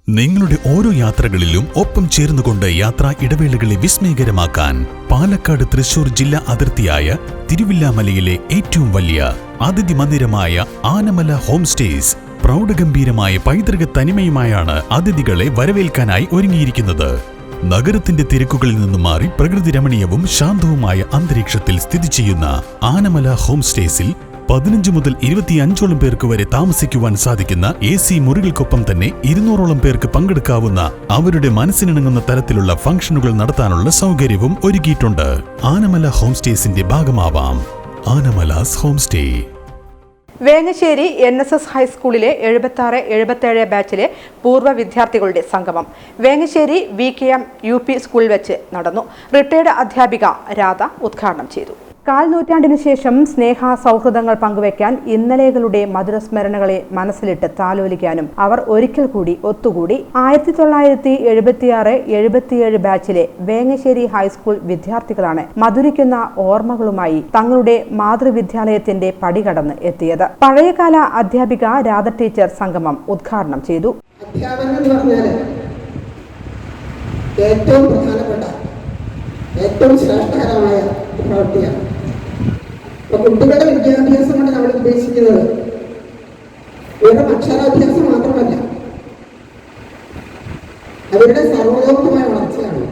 നിങ്ങളുടെ ഓരോ യാത്രകളിലും ഒപ്പം ചേർന്നുകൊണ്ട് യാത്രാ ഇടവേളകളെ വിസ്മയകരമാക്കാൻ പാലക്കാട് തൃശൂർ ജില്ലാ അതിർത്തിയായ തിരുവില്ലാമലയിലെ ഏറ്റവും വലിയ അതിഥി മന്ദിരമായ ആനമല ഹോം സ്റ്റേസ് പ്രൗഢഗംഭീരമായ പൈതൃക തനിമയുമായാണ് അതിഥികളെ വരവേൽക്കാനായി ഒരുങ്ങിയിരിക്കുന്നത്. നഗരത്തിന്റെ തിരക്കുകളിൽ നിന്നും മാറി പ്രകൃതി രമണീയവും ശാന്തവുമായ അന്തരീക്ഷത്തിൽ സ്ഥിതി ചെയ്യുന്ന ആനമല ഹോം സ്റ്റേസിൽ 15 മുതൽ 25ഓളം പേർക്ക് വരെ താമസിക്കുവാൻ സാധിക്കുന്ന AC മുറികൾക്കൊപ്പം തന്നെ 200ഓളം പേർക്ക് പങ്കെടുക്കാവുന്ന അവരുടെ മനസ്സിനിണങ്ങുന്ന തരത്തിലുള്ള ഫംഗ്ഷനുകൾ നടത്താനുള്ള സൗകര്യവും ഒരുക്കിയിട്ടുണ്ട്. ആനമല ഹോം സ്റ്റേസിന്റെ ഭാഗമാവാം. Anamalas home stay. Vengassery NSS ഹൈസ്കൂളിലെ 76-77 ബാച്ചിലെ പൂർവ്വ വിദ്യാർത്ഥികളുടെ സംഗമം വേങ്ങശ്ശേരി VKM UP സ്കൂളിൽ വെച്ച് നടന്നു. റിട്ടയർഡ് അധ്യാപിക രാധ ഉദ്ഘാടനം ചെയ്തു. കാൽ നൂറ്റാണ്ടിനു ശേഷം സ്നേഹ സൗഹൃദങ്ങൾ പങ്കുവയ്ക്കാൻ ഇന്നലെകളുടെ മധുരസ്മരണകളെ മനസ്സിലിട്ട് താലോലിക്കാനും അവർ ഒരിക്കൽ കൂടി ഒത്തുകൂടി. 1976-77 ബാച്ചിലെ വേങ്ങശ്ശേരി ഹൈസ്കൂൾ വിദ്യാർത്ഥികളാണ് മധുരിക്കുന്ന ഓർമ്മകളുമായി തങ്ങളുടെ മാതൃവിദ്യാലയത്തിന്റെ പടികടന്ന് എത്തിയത്. പഴയകാല അധ്യാപിക രാധ ടീച്ചർ സംഗമം ഉദ്ഘാടനം ചെയ്തു. അധ്യാപനം എന്ന് പറഞ്ഞാൽ ഏറ്റവും പ്രധാനപ്പെട്ട ഏറ്റവും ശ്രേഷ്ഠകരമായ പ്രവൃത്തിയാണ്. കുട്ടികളുടെ വിദ്യാഭ്യാസം കൊണ്ട് നമ്മൾ ഉദ്ദേശിക്കുന്നത് വെറും അക്ഷരാഭ്യാസം മാത്രമല്ല, അവരുടെ സർവ്വതോമുഖമായ വളർച്ചയാണ്.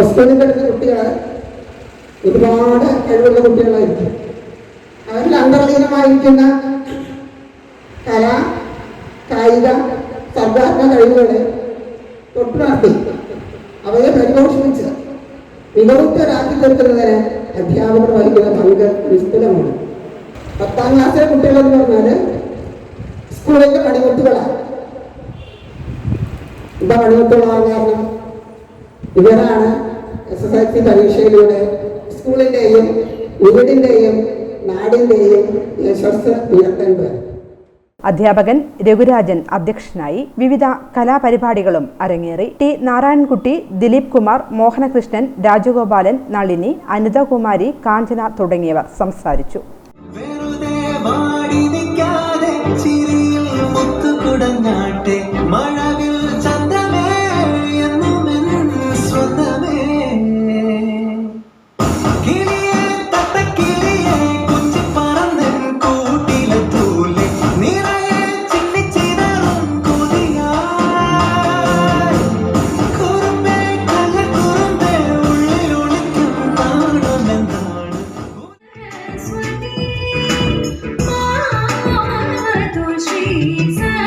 സ്കൂളിൽ പഠിക്കുന്ന കുട്ടികൾ ഒരുപാട് കഴിവുള്ള കുട്ടികളായിരിക്കും. അവരിൽ അന്തർലീനമായിരിക്കുന്ന കല, കായിക, സർഗാത്മക കഴിവുകളെ തൊട്ടുണർത്തി അവയെ പരിപോഷിപ്പിച്ച് മികവുറ്റവരാക്കി തീർക്കുന്നതിന് അധ്യാപകർ വഹിക്കുന്ന പങ്ക് നിസ്തുലമാണ്. 10ാം ക്ലാസ്സിലെ കുട്ടികളെന്ന് പറഞ്ഞാൽ സ്കൂളിന്റെ പണിമുട്ടുകളാണ്. എന്താ പണിമുട്ടുകളാണ് കാരണം ഇവരാണ് SSLC പരീക്ഷയിലൂടെ സ്കൂളിന്റെയും വീടിന്റെയും നാടിന്റെയും യശസ്സ് ഉയർത്തേണ്ടത്. അധ്യാപകൻ രഘുരാജൻ അധ്യക്ഷനായി. വിവിധ കലാപരിപാടികളും അരങ്ങേറി. ടി നാരായണൻകുട്ടി, ദിലീപ് കുമാർ, മോഹനകൃഷ്ണൻ, രാജഗോപാലൻ, നളിനി, അനിതകുമാരി, കാഞ്ചന തുടങ്ങിയവർ സംസാരിച്ചു. Sweet